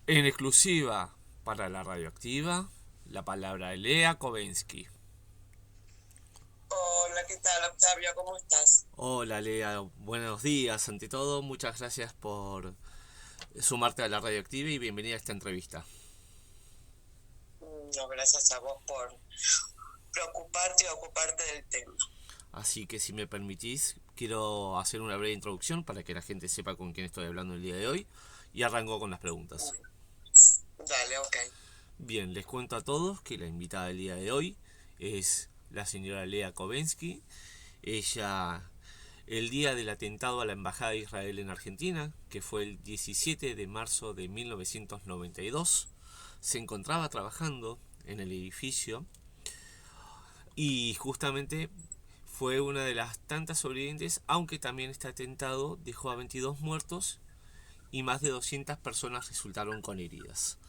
En exclusiva para la radioactiva, la palabra de Lea Kovensky. Hola, ¿qué tal, Octavio? ¿Cómo estás? Hola Lea, buenos días. Ante todo, muchas gracias por sumarte a la radioactiva y bienvenida a esta entrevista. No, gracias a vos por preocuparte y ocuparte del tema. Así que si me permitís, quiero hacer una breve introducción para que la gente sepa con quién estoy hablando el día de hoy y arranco con las preguntas. Dale, ok. Bien, les cuento a todos que la invitada del día de hoy es la señora Lea Kovensky. Ella, el día del atentado a la Embajada de Israel en Argentina, que fue el 17 de marzo de 1992, se encontraba trabajando en el edificio y justamente fue una de las tantas sobrevivientes, aunque también este atentado dejó a 22 muertos y más de 200 personas resultaron con heridas.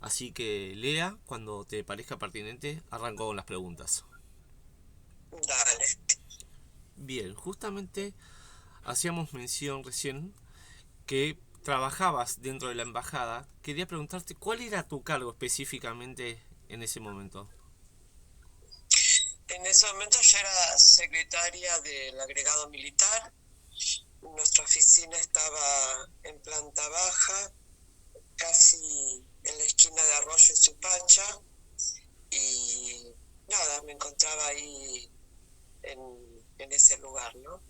Así que Lea, cuando te parezca pertinente, arranco con las preguntas. Dale. Bien, justamente hacíamos mención recién que trabajabas dentro de la embajada. Quería preguntarte cuál era tu cargo específicamente en ese momento. En ese momento yo era secretaria del agregado militar. Nuestra oficina estaba en planta baja, casi en la esquina de Arroyo y Supacha. Y nada, me encontraba ahí en ese lugar, ¿no?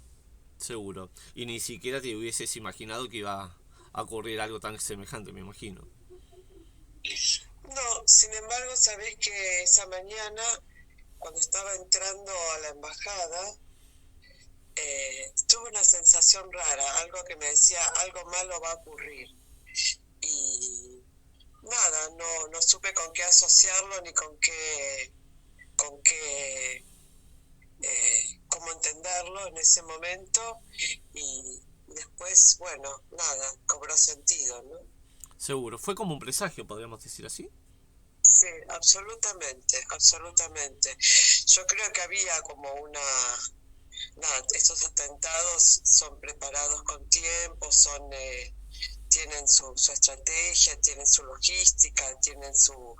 Seguro. Y ni siquiera te hubieses imaginado que iba a ocurrir algo tan semejante, me imagino. No, sin embargo, sabés que esa mañana, cuando estaba entrando a la embajada, tuve una sensación rara, algo que me decía, algo malo va a ocurrir. Y nada, no supe con qué asociarlo ni con qué, cómo entenderlo en ese momento. Y después, bueno, nada, cobró sentido, ¿no? Seguro. Fue como un presagio, podríamos decir así. Sí, absolutamente, absolutamente. Yo creo que había como nada, estos atentados son preparados con tiempo, tienen su estrategia, tienen su logística, tienen su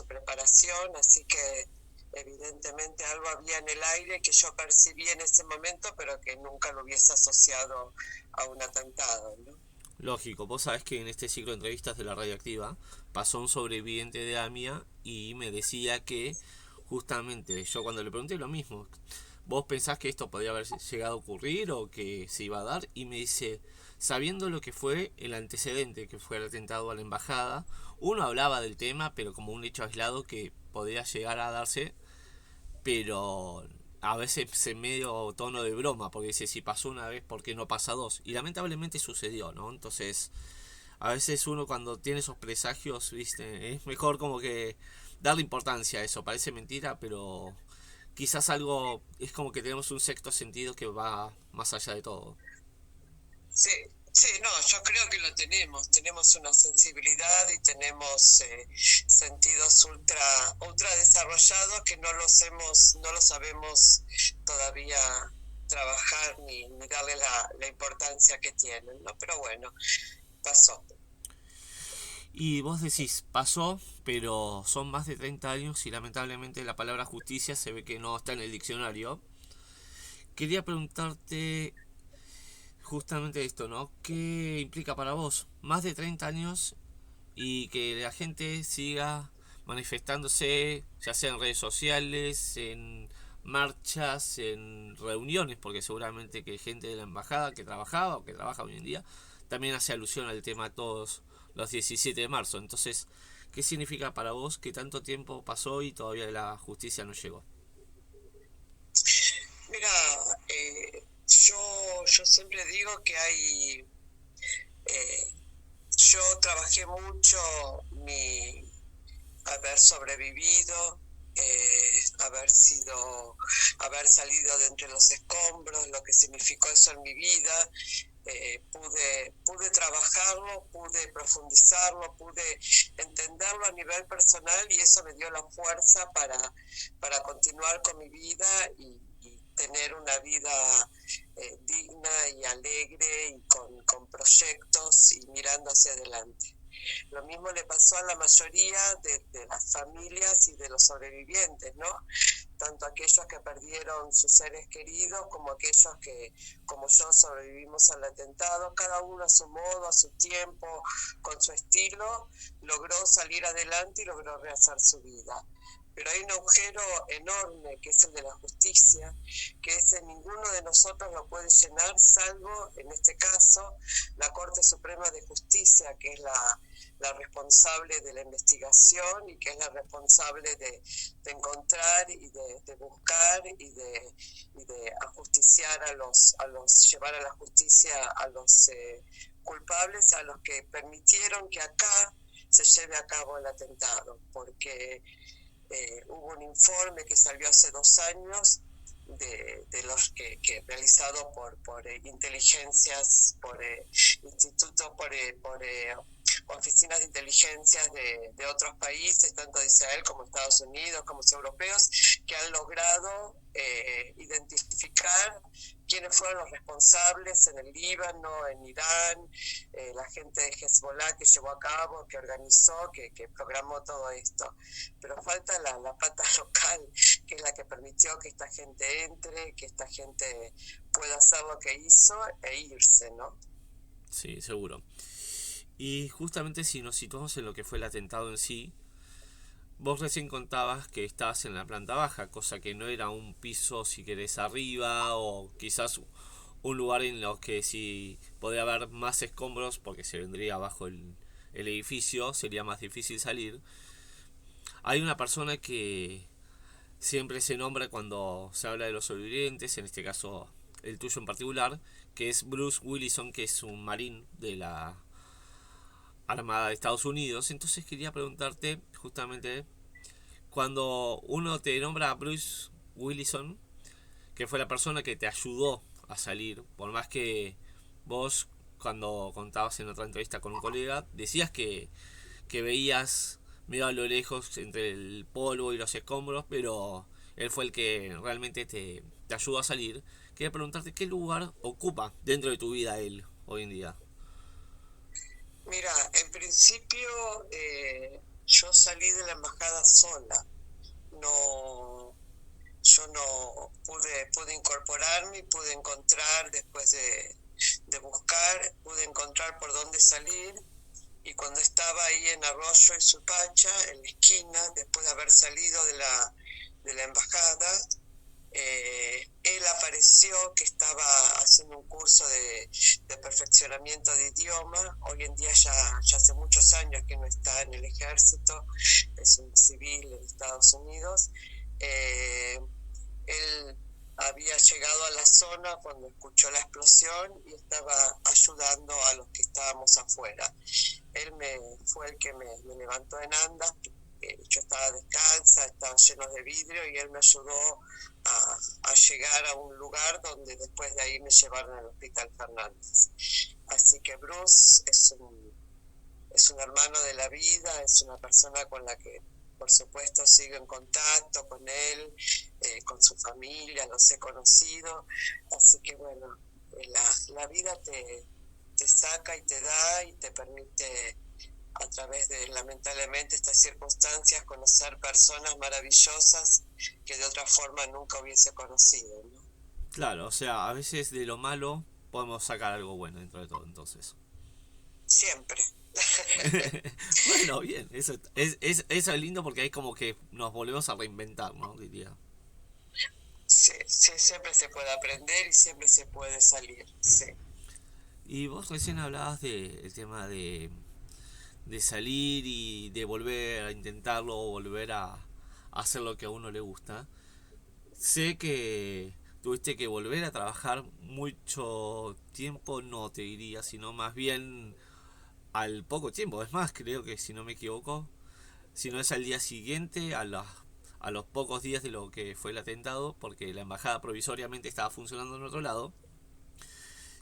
preparación, así que evidentemente algo había en el aire que yo percibí en ese momento, pero que nunca lo hubiese asociado a un atentado, ¿no? Lógico, vos sabés que en este ciclo de entrevistas de la radioactiva pasó un sobreviviente de AMIA y me decía que justamente yo cuando le pregunté lo mismo, ¿vos pensás que esto podría haber llegado a ocurrir o que se iba a dar? Y me dice, sabiendo lo que fue el antecedente, que fue el atentado a la embajada, uno hablaba del tema, pero como un hecho aislado que podía llegar a darse, pero a veces en medio tono de broma, porque dice, si pasó una vez, ¿por qué no pasa dos? Y lamentablemente sucedió, ¿no? Entonces, a veces uno cuando tiene esos presagios, viste, es mejor como que darle importancia a eso. Parece mentira, pero quizás algo es como que tenemos un sexto sentido que va más allá de todo. Sí, sí, no, yo creo que lo tenemos una sensibilidad y tenemos sentidos ultra desarrollados que no lo sabemos todavía trabajar ni darle la importancia que tienen, ¿no? Pero bueno, pasó. Y vos decís, pasó, pero son más de 30 años y lamentablemente la palabra justicia se ve que no está en el diccionario. Quería preguntarte justamente esto, ¿no? ¿Qué implica para vos? Más de 30 años y que la gente siga manifestándose, ya sea en redes sociales, en marchas, en reuniones, porque seguramente que gente de la embajada que trabajaba o que trabaja hoy en día también hace alusión al tema todos los 17 de marzo. Entonces, ¿qué significa para vos que tanto tiempo pasó y todavía la justicia no llegó? Mira, yo siempre digo que eh, yo trabajé mucho haber sobrevivido, haber salido de entre los escombros, lo que significó eso en mi vida. Pude trabajarlo, pude profundizarlo, pude entenderlo a nivel personal y eso me dio la fuerza para continuar con mi vida tener una vida digna y alegre y con proyectos y mirando hacia adelante. Lo mismo le pasó a la mayoría de las familias y de los sobrevivientes, ¿no? Tanto aquellos que perdieron sus seres queridos como aquellos que, como yo, sobrevivimos al atentado, cada uno a su modo, a su tiempo, con su estilo, logró salir adelante y logró rehacer su vida. Pero hay un agujero enorme, que es el de la justicia, que ese ninguno de nosotros lo puede llenar, salvo, en este caso, la Corte Suprema de Justicia, que es la responsable de la investigación y que es la responsable de encontrar y de buscar y de ajusticiar llevar a la justicia a los culpables, a los que permitieron que acá se lleve a cabo el atentado, porque hubo un informe que salió hace 2 años de los que realizado por inteligencias, por institutos, por oficinas de inteligencia de otros países, tanto de Israel como Estados Unidos, como europeos, que han logrado identificar quiénes fueron los responsables en el Líbano, en Irán, la gente de Hezbollah que llevó a cabo, que organizó, que programó todo esto. Pero falta la pata local, que es la que permitió que esta gente entre, que esta gente pueda hacer lo que hizo e irse, ¿no? Sí, seguro. Y justamente si nos situamos en lo que fue el atentado en sí, vos recién contabas que estabas en la planta baja, cosa que no era un piso, si querés, arriba, o quizás un lugar en los que si podía haber más escombros, porque se vendría abajo el edificio, sería más difícil salir. Hay una persona que siempre se nombra cuando se habla de los sobrevivientes, en este caso el tuyo en particular, que es Bruce Willison, que es un marín de la Armada de Estados Unidos. Entonces quería preguntarte justamente, cuando uno te nombra a Bruce Willison, que fue la persona que te ayudó a salir, por más que vos, cuando contabas en otra entrevista con un colega, decías que veías medio a lo lejos entre el polvo y los escombros, pero él fue el que realmente te ayudó a salir. Quería preguntarte qué lugar ocupa dentro de tu vida él hoy en día. Mira, en principio yo salí de la embajada sola. Yo no pude incorporarme y pude encontrar, después de buscar, pude encontrar por dónde salir. Y cuando estaba ahí en Arroyo y Supacha, en la esquina, después de haber salido de la embajada, él apareció que estaba haciendo un curso de perfeccionamiento de idioma. Hoy en día ya hace muchos años que no está en el ejército, es un civil en Estados Unidos. Él había llegado a la zona cuando escuchó la explosión y estaba ayudando a los que estábamos afuera. Él fue el que me levantó en andas. Yo estaba descalza, estaba lleno de vidrio y él me ayudó a llegar a un lugar donde después de ahí me llevaron al Hospital Fernández. Así que Bruce es un hermano de la vida, es una persona con la que por supuesto sigo en contacto con él, con su familia, los he conocido. Así que bueno, la vida te saca y te da y te permite, a través de, lamentablemente, estas circunstancias, conocer personas maravillosas que de otra forma nunca hubiese conocido, ¿no? Claro, o sea, a veces de lo malo podemos sacar algo bueno dentro de todo, entonces. Siempre. Bueno, bien, eso es lindo porque ahí como que nos volvemos a reinventar, ¿no? Diría. Sí, siempre se puede aprender y siempre se puede salir, sí. Y vos recién hablabas del tema de salir y de volver a intentarlo o volver a hacer lo que a uno le gusta. Sé que tuviste que volver a trabajar mucho tiempo, no te diría, sino más bien al poco tiempo. Es más, creo que si no me equivoco, si no es al día siguiente, a los pocos días de lo que fue el atentado, porque la embajada provisoriamente estaba funcionando en otro lado.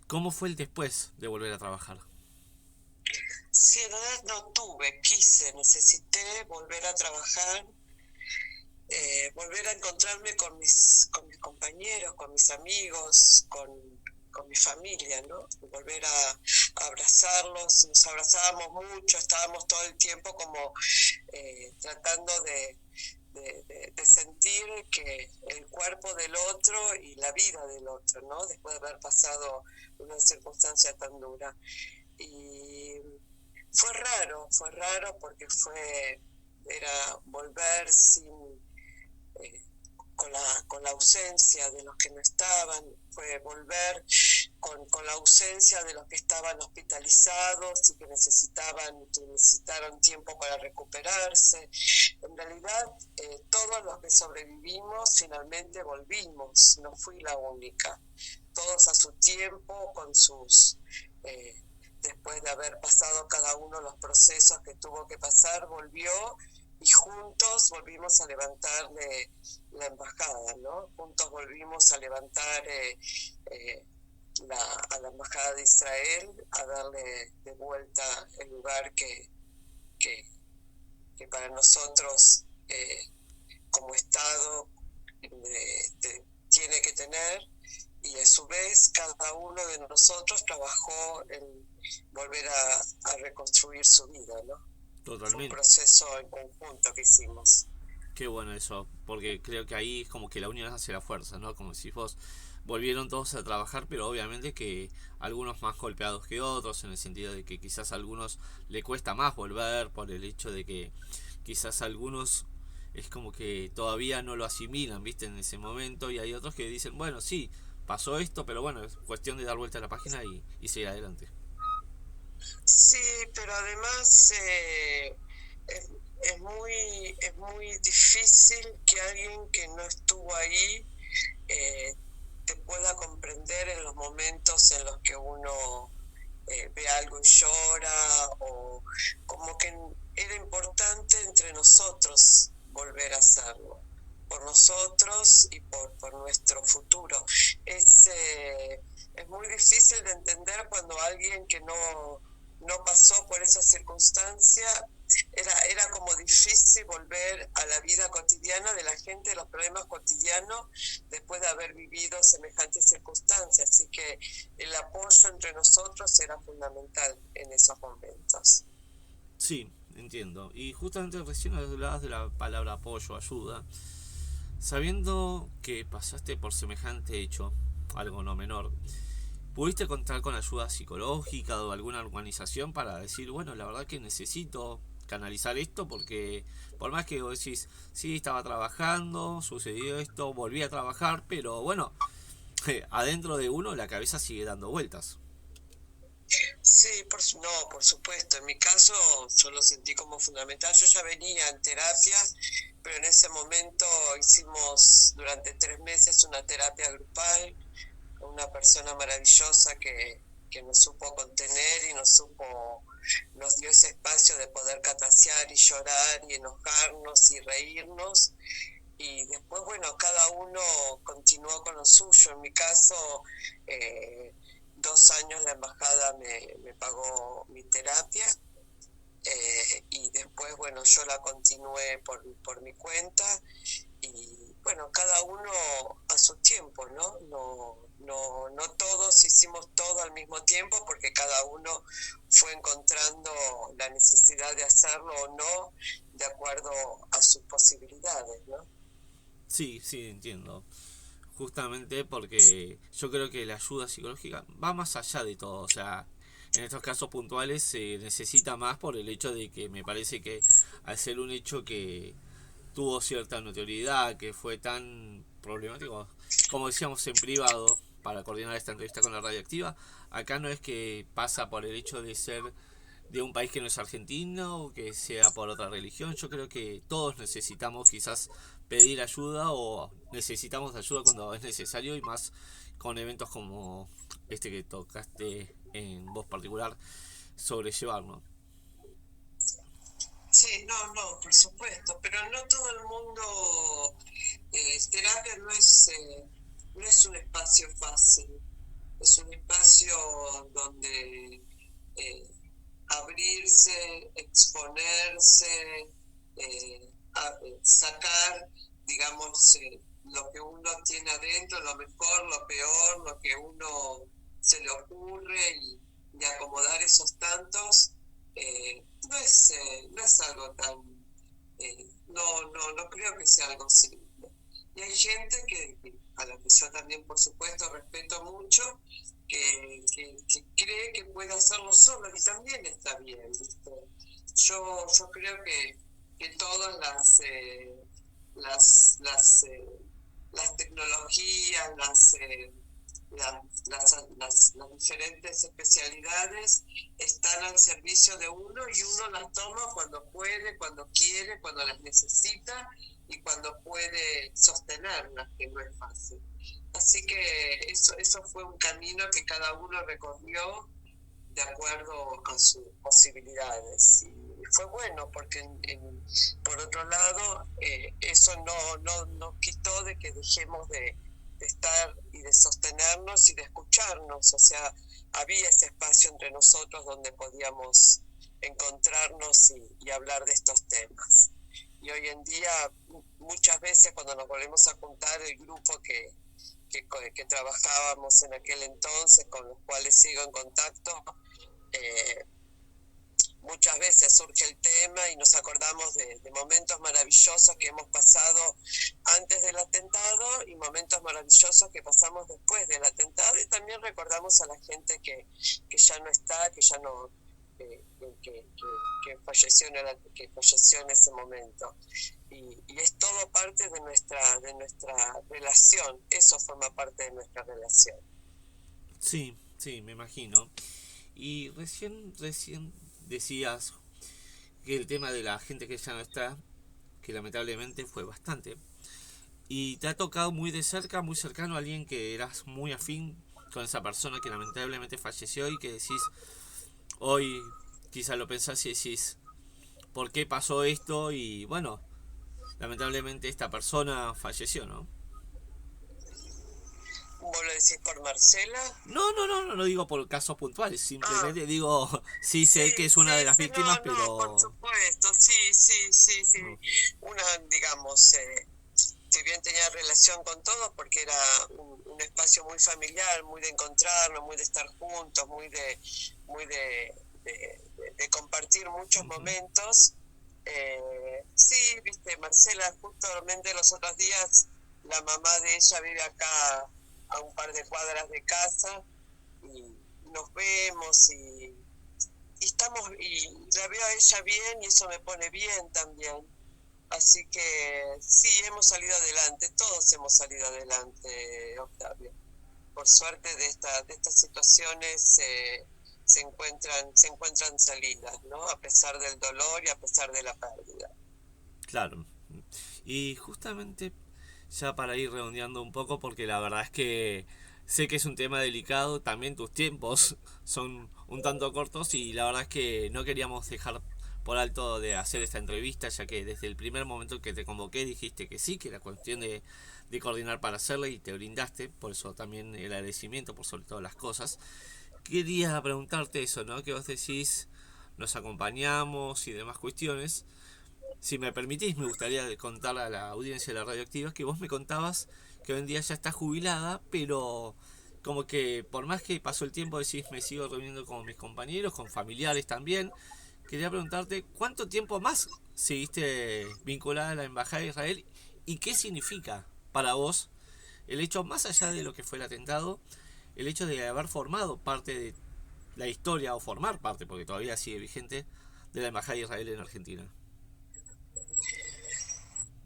¿Cómo fue el después de volver a trabajar? Sí, en realidad no tuve, necesité volver a trabajar. volver a encontrarme con mis compañeros, con mis amigos, con mi familia, ¿no? Volver a abrazarlos, nos abrazábamos mucho, estábamos todo el tiempo como tratando de sentir que el cuerpo del otro y la vida del otro, ¿no? Después de haber pasado una circunstancia tan dura. Y fue raro porque era volver eh, con la ausencia de los que no estaban, fue volver con la ausencia de los que estaban hospitalizados y que necesitaron tiempo para recuperarse. En realidad, todos los que sobrevivimos finalmente volvimos, no fui la única. Todos a su tiempo, después de haber pasado cada uno los procesos que tuvo que pasar, volvió y juntos volvimos a levantarle la embajada, ¿no? Juntos volvimos a levantar a la embajada de Israel, a darle de vuelta el lugar que para nosotros como Estado tiene que tener, y a su vez cada uno de nosotros trabajó en volver a reconstruir su vida, ¿no? Totalmente. Fue un proceso en conjunto que hicimos. Qué bueno eso, porque creo que ahí es como que la unión hace la fuerza, ¿no? Como si vos volvieron todos a trabajar, pero obviamente que algunos más golpeados que otros, en el sentido de que quizás a algunos le cuesta más volver por el hecho de que quizás a algunos es como que todavía no lo asimilan, ¿viste? En ese momento, y hay otros que dicen, bueno, sí, pasó esto, pero bueno, es cuestión de dar vuelta a la página y seguir adelante. Sí, pero además es, es muy difícil que alguien que no estuvo ahí eh, te pueda comprender en los momentos en los que uno ve algo y llora, o como que era importante entre nosotros volver a hacerlo, por nosotros y por nuestro futuro. Es muy difícil de entender cuando alguien que no pasó por esa circunstancia, era como difícil volver a la vida cotidiana de la gente, los problemas cotidianos, después de haber vivido semejantes circunstancias. Así que el apoyo entre nosotros era fundamental en esos momentos. Sí, entiendo. Y justamente recién hablabas de la palabra apoyo, ayuda. Sabiendo que pasaste por semejante hecho, algo no menor, ¿pudiste contar con ayuda psicológica o alguna organización para decir, bueno, la verdad que necesito canalizar esto porque por más que vos decís, sí, estaba trabajando, sucedió esto, volví a trabajar, pero bueno, adentro de uno la cabeza sigue dando vueltas? Sí, no, por supuesto. En mi caso yo lo sentí como fundamental. Yo ya venía en terapia, pero en ese momento hicimos durante 3 meses una terapia grupal con una persona maravillosa que nos supo contener y nos dio ese espacio de poder catasear y llorar y enojarnos y reírnos. Y después, bueno, cada uno continuó con lo suyo. En mi caso, 2 años la embajada me pagó mi terapia, y después, bueno, yo la continué por mi cuenta, y bueno, cada uno a su tiempo, ¿no? No todos hicimos todo al mismo tiempo, porque cada uno fue encontrando la necesidad de hacerlo o no, de acuerdo a sus posibilidades, ¿no? Sí, sí, entiendo. Justamente porque yo creo que la ayuda psicológica va más allá de todo, o sea, en estos casos puntuales se necesita más por el hecho de que me parece que al ser un hecho que tuvo cierta notoriedad, que fue tan problemático, como decíamos en privado, para coordinar esta entrevista con la radioactiva, acá no es que pasa por el hecho de ser de un país que no es argentino o que sea por otra religión. Yo creo que todos necesitamos quizás pedir ayuda o necesitamos ayuda cuando es necesario, y más con eventos como este que tocaste en voz particular, sobrellevar, ¿no? Sí, no, por supuesto, pero no todo el mundo, terapia no es un espacio fácil, es un espacio donde eh, abrirse, exponerse, sacar digamos, lo que uno tiene adentro, lo mejor, lo peor, lo que uno se le ocurre y acomodar esos tantos, no es algo tan, no creo que sea algo simple. Y hay gente a la que yo también, por supuesto, respeto mucho, que cree que puede hacerlo solo y también está bien, ¿viste? Yo creo que todas las tecnologías, las diferentes especialidades están al servicio de uno y uno las toma cuando puede, cuando quiere, cuando las necesita y cuando puede sostenerlas, que no es fácil. Así que eso fue un camino que cada uno recorrió de acuerdo a sus posibilidades. Y fue bueno porque, por otro lado, eso no quitó de que dejemos de estar y de sostenernos y de escucharnos. O sea, había ese espacio entre nosotros donde podíamos encontrarnos y hablar de estos temas. Y hoy en día, muchas veces cuando nos volvemos a juntar, el grupo que trabajábamos en aquel entonces, con los cuales sigo en contacto, muchas veces surge el tema y nos acordamos de momentos maravillosos que hemos pasado antes del atentado y momentos maravillosos que pasamos después del atentado, y también recordamos a la gente que ya no está, que ya no que falleció en ese momento, y es todo parte de nuestra relación. Eso forma parte de nuestra relación. Sí, me imagino. Y recién decías que el tema de la gente que ya no está, que lamentablemente fue bastante, y te ha tocado muy de cerca, muy cercano a alguien que eras muy afín con esa persona que lamentablemente falleció, y que decís, hoy quizá lo pensás y decís, ¿por qué pasó esto? Y bueno, lamentablemente esta persona falleció, ¿no? ¿Vos lo decís por Marcela? No digo por casos puntuales, simplemente digo, sí sé que es una de las víctimas, no, pero... por supuesto, sí. No. Una, digamos, si bien tenía relación con todos, porque era un espacio muy familiar, muy de encontrarnos, muy de estar juntos, muy de compartir muchos momentos. Sí, viste, Marcela, justamente los otros días, la mamá de ella vive acá a un par de cuadras de casa, y nos vemos y estamos, y la veo a ella bien y eso me pone bien también. Así que sí, hemos salido adelante, todos hemos salido adelante, Octavio. Por suerte de estas situaciones se encuentran salidas, ¿no? A pesar del dolor y a pesar de la pérdida. Claro. Y justamente, ya para ir redondeando un poco, porque la verdad es que sé que es un tema delicado, también tus tiempos son un tanto cortos, y la verdad es que no queríamos dejar por alto de hacer esta entrevista, ya que desde el primer momento que te convoqué dijiste que sí, que era cuestión de coordinar para hacerla, y te brindaste, por eso también el agradecimiento por sobre todas las cosas. Quería preguntarte eso, ¿no? Que vos decís, nos acompañamos y demás cuestiones. Si me permitís, me gustaría contar a la audiencia de la Radioactiva que vos me contabas que hoy en día ya está jubilada, pero como que por más que pasó el tiempo decís, me sigo reuniendo con mis compañeros, con familiares también. Quería preguntarte, ¿cuánto tiempo más seguiste vinculada a la Embajada de Israel y qué significa para vos el hecho, más allá de lo que fue el atentado, el hecho de haber formado parte de la historia, o formar parte, porque todavía sigue vigente, de la Embajada de Israel en Argentina?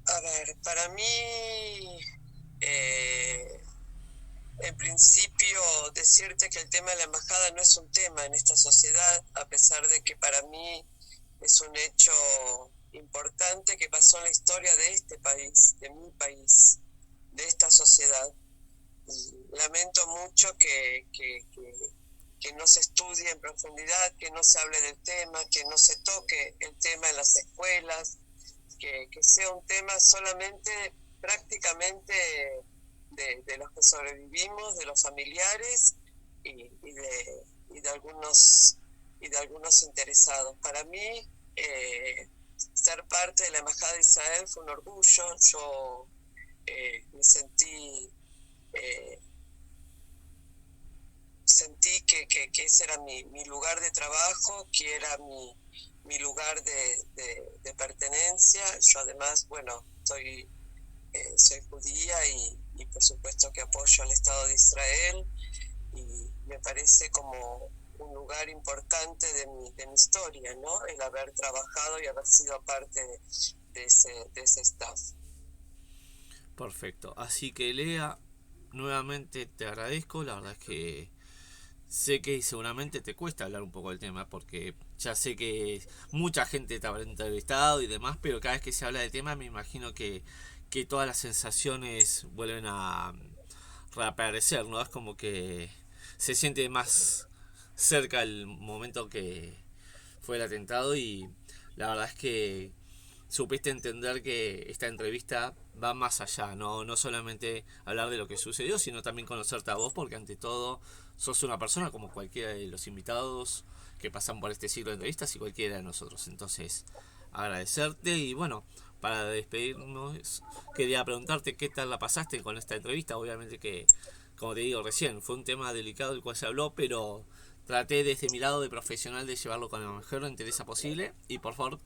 A ver, para mí, en principio, decirte que el tema de la embajada no es un tema en esta sociedad, a pesar de que para mí es un hecho importante que pasó en la historia de este país, de mi país, de esta sociedad. Y lamento mucho que no se estudie en profundidad, que no se hable del tema, que no se toque el tema en las escuelas, que sea un tema solamente prácticamente de los que sobrevivimos, de los familiares y de algunos interesados. Para mí, ser parte de la Embajada de Israel fue un orgullo. Yo me sentí que ese era mi lugar de trabajo, que era mi lugar de pertenencia. Yo además, bueno, soy judía y por supuesto que apoyo al Estado de Israel, y me parece como un lugar importante de mi historia, ¿no? El haber trabajado y haber sido parte de ese staff. Perfecto. Así que Lea, nuevamente te agradezco. La verdad es que sé que seguramente te cuesta hablar un poco del tema, porque ya sé que mucha gente te habrá entrevistado y demás, pero cada vez que se habla del tema me imagino que todas las sensaciones vuelven a reaparecer, ¿no? Es como que se siente más cerca el momento que fue el atentado, y la verdad es que supiste entender que esta entrevista va más allá, no solamente hablar de lo que sucedió, sino también conocerte a vos, porque ante todo sos una persona como cualquiera de los invitados que pasan por este ciclo de entrevistas y cualquiera de nosotros. Entonces, agradecerte, y bueno, para despedirnos, quería preguntarte qué tal la pasaste con esta entrevista. Obviamente que, como te digo recién, fue un tema delicado del cual se habló, pero traté desde mi lado de profesional de llevarlo con la mejor entereza posible. Y por favor,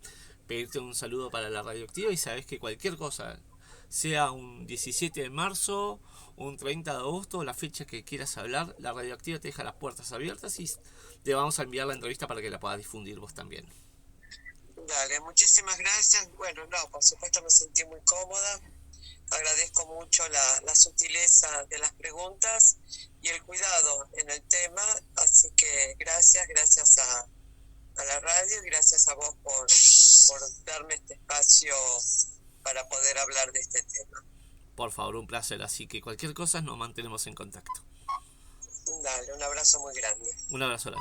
pedirte un saludo para la radioactiva, y sabes que cualquier cosa, sea un 17 de marzo, un 30 de agosto, la fecha que quieras hablar, la radioactiva te deja las puertas abiertas, y te vamos a enviar la entrevista para que la puedas difundir vos también. Dale, muchísimas gracias. Bueno, no, por supuesto me sentí muy cómoda. Agradezco mucho la sutileza de las preguntas y el cuidado en el tema. Así que gracias a la radio, y gracias a vos por darme este espacio para poder hablar de este tema. Por favor, un placer. Así que cualquier cosa nos mantenemos en contacto. Dale, un abrazo muy grande. Un abrazo grande.